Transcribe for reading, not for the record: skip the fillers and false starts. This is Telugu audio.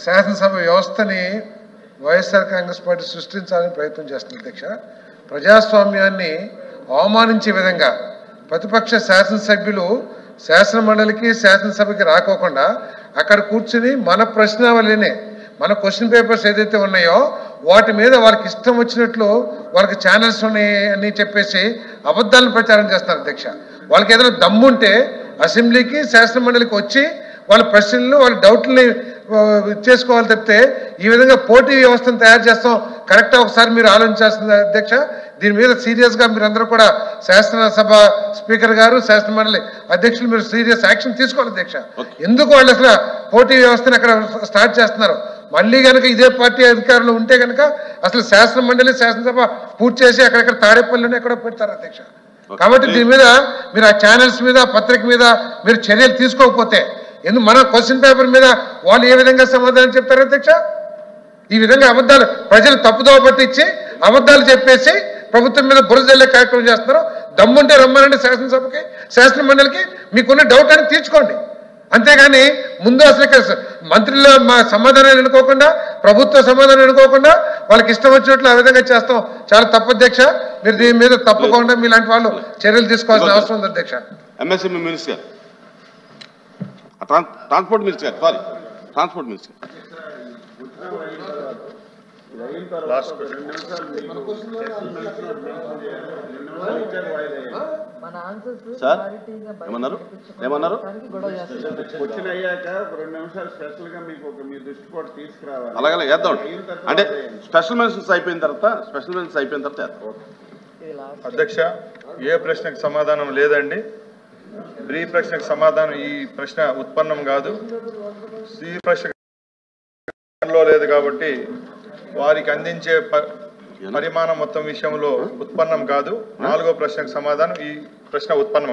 శాసనసభ వ్యవస్థని వైఎస్ఆర్ కాంగ్రెస్ పార్టీ సృష్టించాలని ప్రయత్నం చేస్తుంది అధ్యక్ష. ప్రజాస్వామ్యాన్ని అవమానించే విధంగా ప్రతిపక్ష శాసనసభ్యులు శాసన మండలికి శాసనసభకి రాకోకుండా అక్కడ కూర్చుని మన ప్రశ్నావళినే మన క్వశ్చన్ పేపర్స్ ఏదైతే ఉన్నాయో వాటి మీద వాళ్ళకి ఇష్టం వచ్చినట్లు వాళ్ళకి ఛానల్స్ ఉన్నాయి అని చెప్పేసి అబద్ధాలను ప్రచారం చేస్తారు అధ్యక్ష. వాళ్ళకి ఏదైనా దమ్ముంటే అసెంబ్లీకి శాసన మండలికి వచ్చి వాళ్ళ ప్రశ్నలు వాళ్ళ డౌట్లని చేసుకోవాలి తప్పితే ఈ విధంగా పోటీ వ్యవస్థను తయారు చేస్తాం కరెక్టా ఒకసారి మీరు ఆలోచించాల్సింది అధ్యక్ష. దీని మీద సీరియస్గా మీరందరూ కూడా శాసనసభ స్పీకర్ గారు శాసన మండలి అధ్యక్షులు మీరు సీరియస్ యాక్షన్ తీసుకోవాలి అధ్యక్ష. ఎందుకు వాళ్ళు అసలు పోటీ వ్యవస్థను అక్కడ స్టార్ట్ చేస్తున్నారు? మళ్ళీ కనుక ఇదే పార్టీ అధికారులు ఉంటే కనుక అసలు శాసన మండలి శాసనసభ పూర్తి చేసి అక్కడెక్కడ తాడేపల్లిలోనే ఎక్కడో పెడతారు అధ్యక్ష. కాబట్టి దీని మీద మీరు ఆ ఛానల్స్ మీద పత్రిక మీద మీరు చర్యలు తీసుకోకపోతే మన క్వశ్చన్ పేపర్ మీద వాళ్ళు ఏ విధంగా సమాధానం చెప్తారు అధ్యక్ష? ఈ విధంగా అబద్ధాలు ప్రజలు తప్పుదోవ పట్టించి అబద్ధాలు చెప్పేసి ప్రభుత్వం మీద బురదల్లే కార్యక్రమం చేస్తున్నారు. దమ్ముంటే రమ్మనండి శాసనసభకి శాసన మండలికి, మీకున్న డౌట్ అని తీర్చుకోండి. అంతేగాని ముందు అసలు మంత్రుల మా సమాధానాలు ఎన్నుకోకుండా ప్రభుత్వ సమాధానం ఎన్నుకోకుండా వాళ్ళకి ఇష్టం వచ్చినట్లు ఆ విధంగా చేస్తాం చాలా తప్పు అధ్యక్ష. మీరు దీని మీద తప్పకుండా మీలాంటి వాళ్ళు చర్యలు తీసుకోవాల్సిన అవసరం ఉంది అధ్యక్ష. MSME minister transport minister sorry transport minister sir ఏమన్నారు ఏమన్నారు క్వశ్చన్ అయ్యాక 2 నిమిషాలు స్పెషల్ గా మీకు మీ దృష్టి కూడా తీసుకురావాలి. అలాగే చేద్దాం. అంటే స్పెషల్ మెన్షన్స్ అయిపోయిన తర్వాత చేద్దాం. అధ్యక్ష, ఏ ప్రశ్నకు సమాధానం లేదండి. బ్రీఫ్ ప్రశ్నకు సమాధానం ఈ ప్రశ్న ఉత్పన్నం కాదు, ఈ ప్రశ్నలో లేదు కాబట్టి వారికి అందించే పరిమాణం మొత్తం విషయంలో ఉత్పన్నం కాదు. 4వ ప్రశ్నకు సమాధానం ఈ ప్రశ్న ఉత్పన్నం